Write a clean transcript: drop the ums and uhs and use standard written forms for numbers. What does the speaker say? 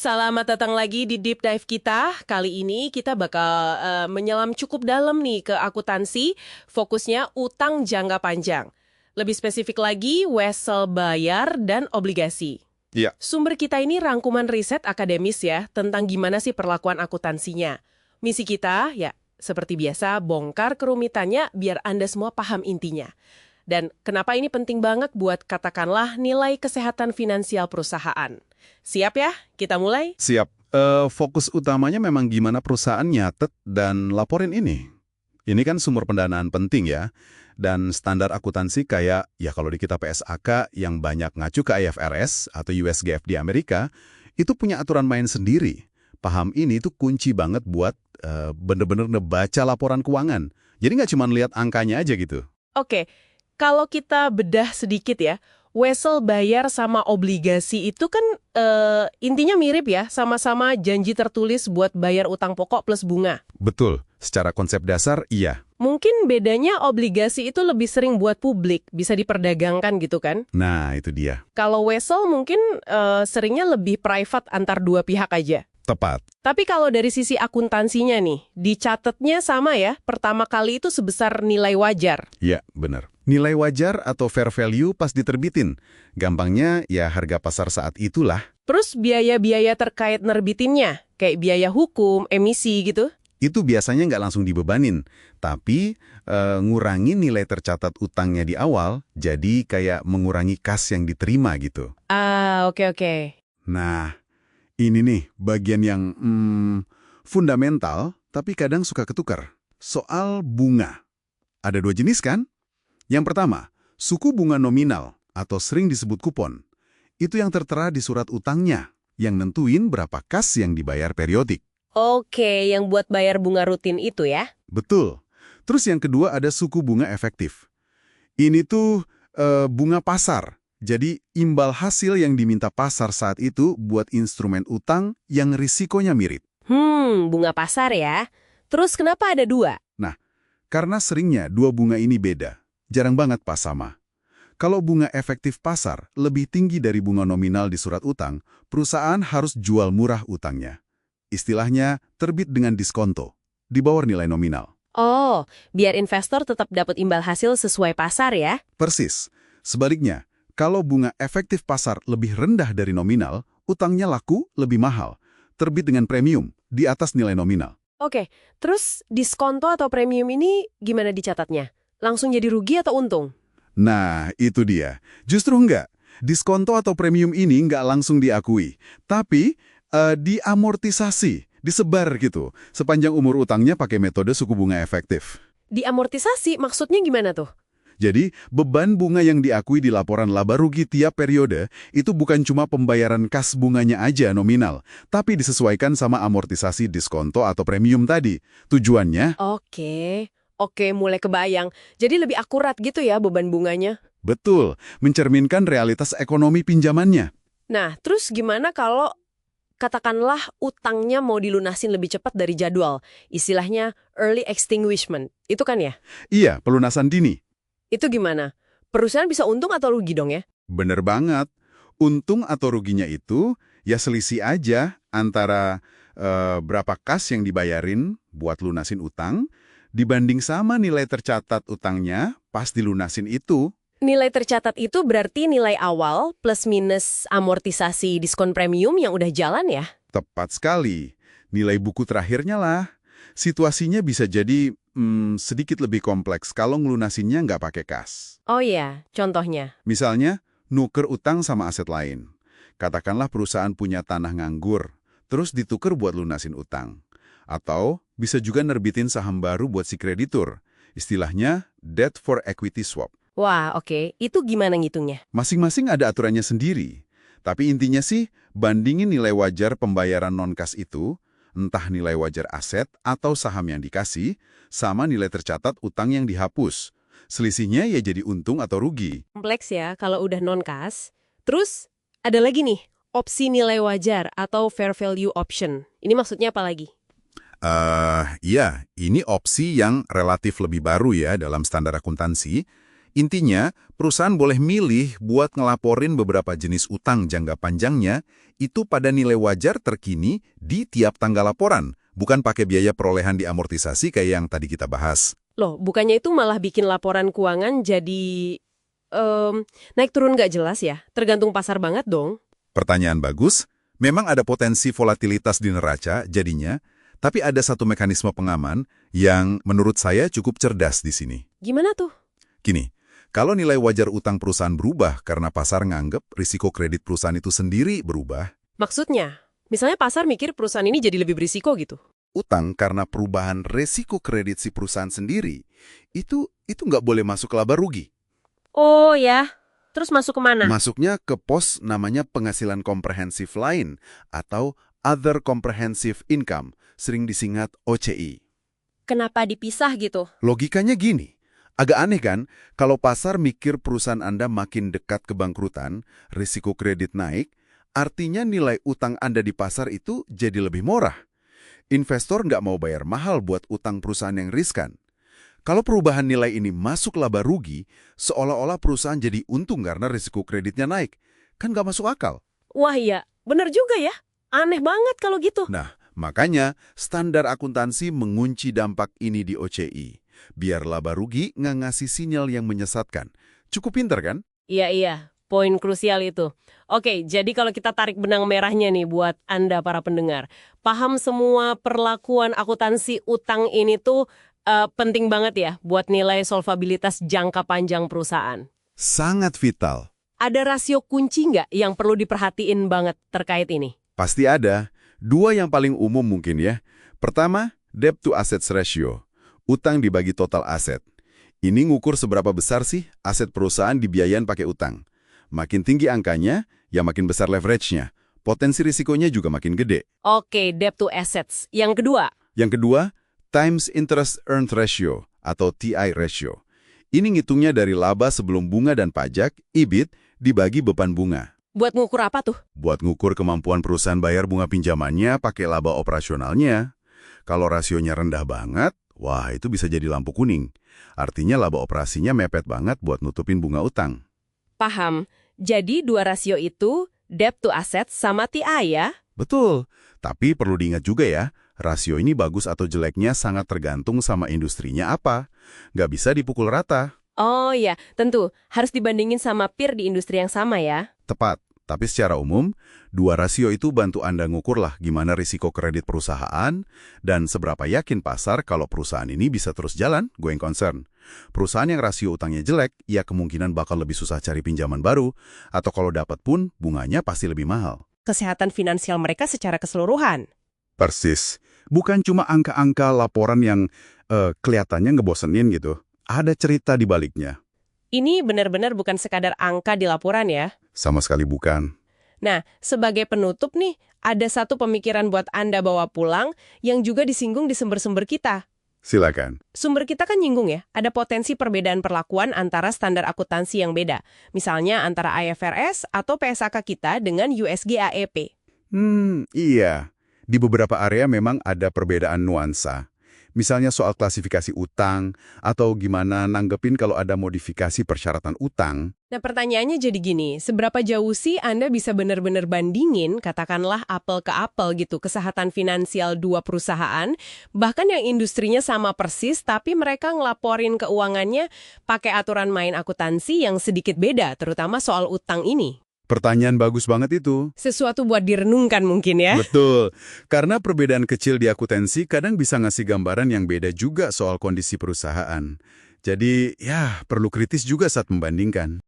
Selamat datang lagi di Deep Dive kita. Kali ini kita bakal menyelam cukup dalam nih ke akuntansi, fokusnya utang jangka panjang. Lebih spesifik lagi, wesel bayar dan obligasi. Iya, Sumber kita ini rangkuman riset akademis ya, tentang gimana sih perlakuan akuntansinya. Misi kita, ya seperti biasa, bongkar kerumitannya biar Anda semua paham intinya. Dan kenapa ini penting banget buat katakanlah nilai kesehatan finansial perusahaan. Siap ya? Kita mulai? siap. Fokus utamanya memang gimana perusahaan nyatet dan laporin ini. Ini kan sumber pendanaan penting ya. Dan standar akuntansi kayak, ya kalau di kita PSAK yang banyak ngacu ke IFRS atau US GAAP di Amerika, itu punya aturan main sendiri. Paham ini tuh kunci banget buat bener-bener ngebaca laporan keuangan. Jadi nggak cuma lihat angkanya aja gitu. Oke, kalau kita bedah sedikit ya, wesel bayar sama obligasi itu kan intinya mirip ya, sama-sama janji tertulis buat bayar utang pokok plus bunga. Betul, secara konsep dasar iya. Mungkin bedanya obligasi itu lebih sering buat publik, bisa diperdagangkan gitu kan? Nah, itu dia. Kalau wesel mungkin seringnya lebih private antar dua pihak aja. Tepat. Tapi kalau dari sisi akuntansinya nih, dicatatnya sama ya, pertama kali itu sebesar nilai wajar. Iya, benar. Nilai wajar atau fair value pas diterbitin. Gampangnya ya harga pasar saat itulah. Terus biaya-biaya terkait nerbitinnya, kayak biaya hukum, emisi gitu. Itu biasanya nggak langsung dibebanin, tapi ngurangi nilai tercatat utangnya di awal, jadi kayak mengurangi kas yang diterima gitu. Ah, oke. Nah, ini nih bagian yang fundamental, tapi kadang suka ketukar. Soal bunga. Ada dua jenis kan? Yang pertama, suku bunga nominal atau sering disebut kupon. Itu yang tertera di surat utangnya, yang nentuin berapa kas yang dibayar periodik. Oke, yang buat bayar bunga rutin itu ya? Betul. Terus yang kedua ada suku bunga efektif. Ini tuh bunga pasar. Jadi imbal hasil yang diminta pasar saat itu buat instrumen utang yang risikonya mirip. Bunga pasar ya. Terus kenapa ada dua? Nah, karena seringnya dua bunga ini beda. Jarang banget pas sama. Kalau bunga efektif pasar lebih tinggi dari bunga nominal di surat utang, perusahaan harus jual murah utangnya. Istilahnya terbit dengan diskonto, di bawah nilai nominal. Oh, biar investor tetap dapat imbal hasil sesuai pasar ya? Persis. Sebaliknya, kalau bunga efektif pasar lebih rendah dari nominal, utangnya laku lebih mahal, terbit dengan premium di atas nilai nominal. Oke, terus diskonto atau premium ini gimana dicatatnya? Langsung jadi rugi atau untung? Nah, itu dia. Justru enggak. Diskonto atau premium ini enggak langsung diakui, tapi diamortisasi, disebar gitu, sepanjang umur utangnya pakai metode suku bunga efektif. Diamortisasi maksudnya gimana tuh? Jadi, beban bunga yang diakui di laporan laba rugi tiap periode itu bukan cuma pembayaran kas bunganya aja nominal, tapi disesuaikan sama amortisasi diskonto atau premium tadi. Tujuannya, Oke, mulai kebayang. Jadi lebih akurat gitu ya beban bunganya. betul, mencerminkan realitas ekonomi pinjamannya. Nah, terus gimana kalau katakanlah utangnya mau dilunasin lebih cepat dari jadwal? Istilahnya early extinguishment. Itu kan ya? Iya, pelunasan dini. Itu gimana? Perusahaan bisa untung atau rugi dong ya? Bener banget. Untung atau ruginya itu ya selisih aja antara berapa kas yang dibayarin buat lunasin utang dibanding sama nilai tercatat utangnya pas dilunasin itu. Nilai tercatat itu berarti nilai awal plus minus amortisasi diskon premium yang udah jalan ya? Tepat sekali. Nilai buku terakhirnya lah. Situasinya bisa jadi sedikit lebih kompleks kalau ngelunasinnya nggak pakai kas. Oh iya, contohnya. Misalnya, nuker utang sama aset lain. Katakanlah perusahaan punya tanah nganggur, terus dituker buat lunasin utang. Atau bisa juga nerbitin saham baru buat si kreditur. Istilahnya debt for equity swap. Wah, oke. Itu gimana ngitungnya? Masing-masing ada aturannya sendiri. Tapi intinya sih, bandingin nilai wajar pembayaran non-kas itu, entah nilai wajar aset atau saham yang dikasih, sama nilai tercatat utang yang dihapus. Selisihnya ya jadi untung atau rugi. Kompleks ya kalau udah non-kas. Terus ada lagi nih, opsi nilai wajar atau fair value option. Ini maksudnya apa lagi? Iya, ini opsi yang relatif lebih baru ya dalam standar akuntansi. Intinya, perusahaan boleh milih buat ngelaporin beberapa jenis utang jangka panjangnya itu pada nilai wajar terkini di tiap tanggal laporan, bukan pakai biaya perolehan diamortisasi kayak yang tadi kita bahas. Loh, bukannya itu malah bikin laporan keuangan jadi naik turun nggak jelas ya? Tergantung pasar banget dong. Pertanyaan bagus. Memang ada potensi volatilitas di neraca jadinya, tapi ada satu mekanisme pengaman yang menurut saya cukup cerdas di sini. Gimana tuh? Gini, kalau nilai wajar utang perusahaan berubah karena pasar nganggep risiko kredit perusahaan itu sendiri berubah, Maksudnya, misalnya pasar mikir perusahaan ini jadi lebih berisiko gitu. utang karena perubahan resiko kredit si perusahaan sendiri, itu nggak boleh masuk ke laba rugi. Oh ya, terus masuk kemana? Masuknya ke pos namanya penghasilan komprehensif lain atau Other Comprehensive Income, sering disingkat OCI. Kenapa dipisah gitu? Logikanya gini, agak aneh kan kalau pasar mikir perusahaan Anda makin dekat kebangkrutan, risiko kredit naik, artinya nilai utang Anda di pasar itu jadi lebih murah. Investor nggak mau bayar mahal buat utang perusahaan yang riskan. Kalau perubahan nilai ini masuk laba rugi, seolah-olah perusahaan jadi untung karena risiko kreditnya naik. Kan nggak masuk akal. Wah iya, bener juga ya. Aneh banget kalau gitu. Nah, makanya standar akuntansi mengunci dampak ini di OCI. Biar laba rugi nggak ngasih sinyal yang menyesatkan. Cukup pinter kan? Iya, poin krusial itu. Oke, jadi kalau kita tarik benang merahnya nih buat Anda para pendengar. Paham semua perlakuan akuntansi utang ini tuh penting banget ya buat nilai solvabilitas jangka panjang perusahaan. Sangat vital. Ada rasio kunci nggak yang perlu diperhatiin banget terkait ini? Pasti ada. Dua yang paling umum mungkin ya. Pertama, debt to assets ratio. Utang dibagi total aset. Ini ngukur seberapa besar sih aset perusahaan dibiayain pakai utang. Makin tinggi angkanya, ya makin besar leverage-nya. Potensi risikonya juga makin gede. Oke, debt to assets. Yang kedua, Yang kedua, times interest earned ratio atau TI ratio. Ini ngitungnya dari laba sebelum bunga dan pajak, EBIT, dibagi beban bunga. buat ngukur apa tuh? Buat ngukur kemampuan perusahaan bayar bunga pinjamannya pakai laba operasionalnya. Kalau rasionya rendah banget, wah itu bisa jadi lampu kuning. Artinya laba operasinya mepet banget buat nutupin bunga utang. Paham. Jadi dua rasio itu, debt to assets sama TI ya? Betul, tapi perlu diingat juga ya, rasio ini bagus atau jeleknya sangat tergantung sama industrinya apa. Nggak bisa dipukul rata. Oh ya, tentu. Harus dibandingin sama peer di industri yang sama ya. Tepat, tapi secara umum, dua rasio itu bantu Anda ngukur lah gimana risiko kredit perusahaan dan seberapa yakin pasar kalau perusahaan ini bisa terus jalan, going concern. Perusahaan yang rasio utangnya jelek, ya kemungkinan bakal lebih susah cari pinjaman baru, atau kalau dapat pun, bunganya pasti lebih mahal. Kesehatan finansial mereka secara keseluruhan. Persis. Bukan cuma angka-angka laporan yang kelihatannya ngebosenin gitu. Ada cerita di baliknya. Ini benar-benar bukan sekadar angka di laporan ya. Sama sekali bukan. Nah, sebagai penutup nih, ada satu pemikiran buat Anda bawa pulang yang juga disinggung di sumber-sumber kita. Silakan. Sumber kita kan nyinggung ya, ada potensi perbedaan perlakuan antara standar akuntansi yang beda. Misalnya antara IFRS atau PSAK kita dengan USG AEP. Iya. Di beberapa area memang ada perbedaan nuansa. Misalnya soal klasifikasi utang, atau gimana nanggepin kalau ada modifikasi persyaratan utang. Nah pertanyaannya jadi gini, seberapa jauh sih Anda bisa benar-benar bandingin, katakanlah apel ke apel gitu, kesehatan finansial dua perusahaan, bahkan yang industrinya sama persis, tapi mereka ngelaporin keuangannya pakai aturan main akuntansi yang sedikit beda, terutama soal utang ini. Pertanyaan bagus banget itu. Sesuatu buat direnungkan mungkin ya. Betul. Karena perbedaan kecil di akuntansi kadang bisa ngasih gambaran yang beda juga soal kondisi perusahaan. Jadi, ya perlu kritis juga saat membandingkan.